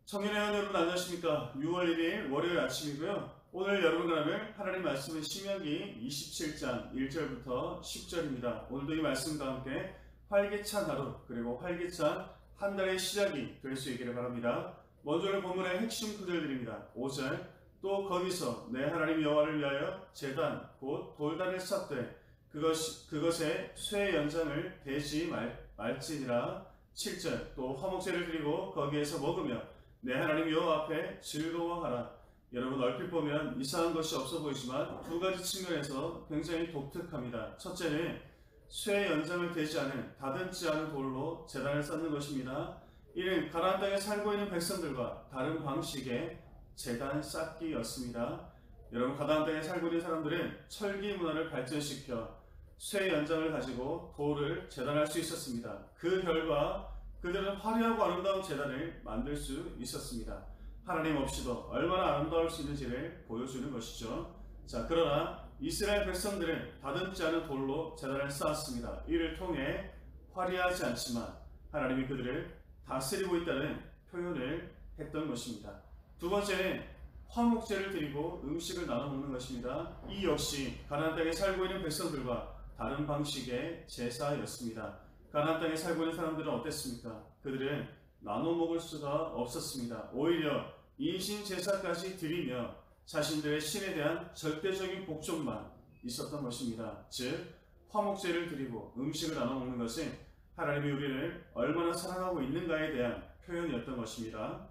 청년의 여러분 안녕하십니까? 6월 1일 월요일 아침이고요. 오늘 여러분과 나눌 하나님 말씀은 신명기 27장 1절부터 10절입니다. 오늘도 이 말씀과 함께 활기찬 하루 그리고 활기찬 한 달의 시작이 될 수 있기를 바랍니다. 먼저 오늘 본문의 핵심 구절들입니다. 5절 또 거기서 내 하나님 여호와를 위하여 제단 곧 돌단을 쌓되 그것에 쇠 연장을 대지 말지니라. 7절 또 화목제를 드리고 거기에서 먹으며 내 하나님 여호와 앞에 즐거워하라. 여러분 얼핏 보면 이상한 것이 없어 보이지만 두 가지 측면에서 굉장히 독특합니다. 첫째는 쇠 연장을 대지 않은 다듬지 않은 돌로 제단을 쌓는 것입니다. 이는 가나안 땅에 살고 있는 백성들과 다른 방식의 제단 쌓기였습니다. 여러분 가나안 땅에 살고 있는 사람들은 철기 문화를 발전시켜 쇠 연장을 가지고 돌을 제단할 수 있었습니다. 그 결과 그들은 화려하고 아름다운 제단을 만들 수 있었습니다. 하나님 없이도 얼마나 아름다울 수 있는지를 보여주는 것이죠. 자, 그러나 이스라엘 백성들은 다듬지 않은 돌로 제단을 쌓았습니다. 이를 통해 화려하지 않지만 하나님이 그들을 다스리고 있다는 표현을 했던 것입니다. 두 번째는 화목제를 드리고 음식을 나눠 먹는 것입니다. 이 역시 가나안 땅에 살고 있는 백성들과 다른 방식의 제사였습니다. 가나안 땅에 살고 있는 사람들은 어땠습니까? 그들은 나눠 먹을 수가 없었습니다. 오히려 인신 제사까지 드리며 자신들의 신에 대한 절대적인 복종만 있었던 것입니다. 즉 화목제를 드리고 음식을 나눠 먹는 것은 하나님이 우리를 얼마나 사랑하고 있는가에 대한 표현이었던 것입니다.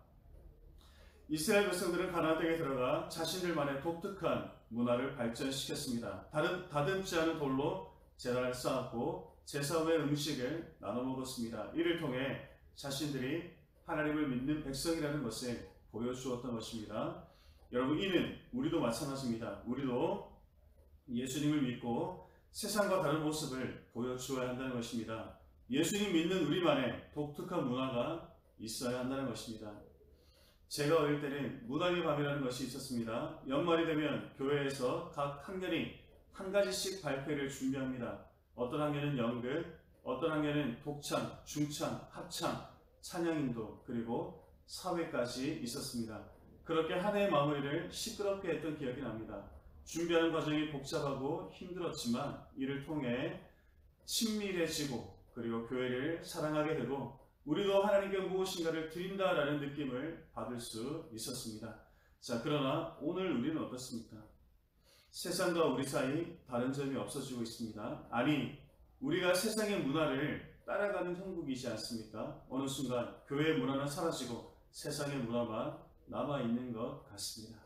이스라엘 백성들은 가나안 땅에 들어가 자신들만의 독특한 문화를 발전시켰습니다. 다듬지 않은 돌로 제단을 쌓았고 제사 후에 음식을 나눠 먹었습니다. 이를 통해 자신들이 하나님을 믿는 백성이라는 것을 보여주었던 것입니다. 여러분 이는 우리도 마찬가지입니다. 우리도 예수님을 믿고 세상과 다른 모습을 보여주어야 한다는 것입니다. 예수님 믿는 우리만의 독특한 문화가 있어야 한다는 것입니다. 제가 어릴 때는 문학의 밤이라는 것이 있었습니다. 연말이 되면 교회에서 각 학년이 한 가지씩 발표를 준비합니다. 어떤 학년은 연극, 어떤 학년은 독창, 중창, 합창, 찬양인도 그리고 사회까지 있었습니다. 그렇게 한 해의 마무리를 시끄럽게 했던 기억이 납니다. 준비하는 과정이 복잡하고 힘들었지만 이를 통해 친밀해지고 그리고 교회를 사랑하게 되고 우리도 하나님께 무엇인가를 드린다라는 느낌을 받을 수 있었습니다. 자, 그러나 오늘 우리는 어떻습니까? 세상과 우리 사이 다른 점이 없어지고 있습니다. 아니, 우리가 세상의 문화를 따라가는 형국이지 않습니까? 어느 순간 교회의 문화는 사라지고 세상의 문화만 남아있는 것 같습니다.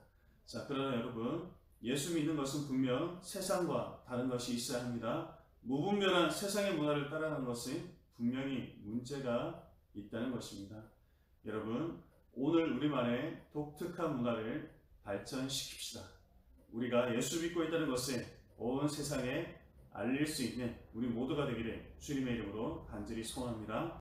자, 그러나 여러분, 예수 믿는 것은 분명 세상과 다른 것이 있어야 합니다. 무분별한 세상의 문화를 따라가는 것은 분명히 문제가 있다는 것입니다. 여러분, 오늘 우리만의 독특한 문화를 발전시킵시다. 우리가 예수 믿고 있다는 것을 온 세상에 알릴 수 있는 우리 모두가 되기를 주님의 이름으로 간절히 소원합니다.